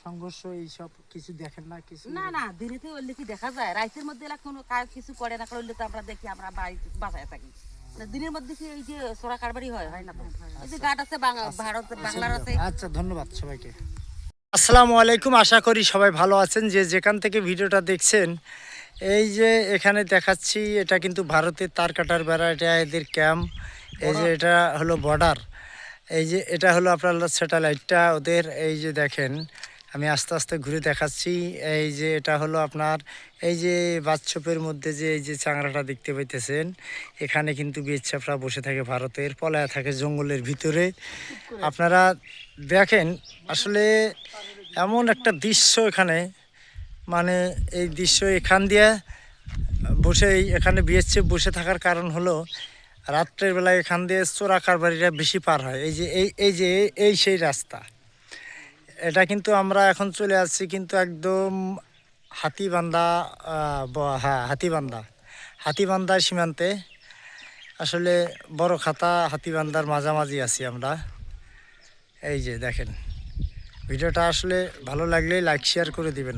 সংঘর্ষ এইসব কিছু দেখেন না? কিছু না না, দিনেতে ওইলে কি দেখা যায়? রাইতের মধ্যে এলা কোনো কাজ কিছু করে না, করলে তো আমরা দেখি, আমরা বাড়ি বাসায় থাকি। দিনের মধ্যে কি এই যে চোরা কারবারি হয় না তো? এই যে ঘাট আছে, ভারত বাংলার আছে। আচ্ছা, ধন্যবাদ সবাইকে। আসসালামু আলাইকুম, আশা করি সবাই ভালো আছেন। যে যেখান থেকে ভিডিওটা দেখছেন, এই যে এখানে দেখাচ্ছি, এটা কিন্তু ভারতের তার কাটার বেড়া, এটা এদের ক্যাম্প। এই যে এটা হলো বর্ডার, এই যে এটা হলো আপনার স্যাটেলাইটটা ওদের। এই যে দেখেন, আমি আস্তে আস্তে ঘুরে দেখাচ্ছি। এই যে এটা হলো আপনার, এই যে বাচ্চপের মধ্যে যে এই যে চাংড়াটা দেখতে পাইতেছেন, এখানে কিন্তু বিএসএফরা বসে থাকে, ভারতের পলায়া থাকে জঙ্গলের ভিতরে। আপনারা দেখেন, আসলে এমন একটা দৃশ্য এখানে, মানে এই দৃশ্য এখান দিয়ে বসে, এখানে বিএসএফ বসে থাকার কারণ হলো রাত্রের বেলায় এখান দিয়ে চোরা কারবারিরা বেশি পার হয়। এই যে এই সেই রাস্তা, এটা কিন্তু আমরা এখন চলে আসছি কিন্তু একদম হাতিবান্ধা, হ্যাঁ হাতিবান্ধার সীমান্তে। আসলে বড় খাতা হাতিবান্ধার মাঝামাঝি আছি আমরা। এই যে দেখেন, ভিডিওটা আসলে ভালো লাগলে লাইক শেয়ার করে দিবেন।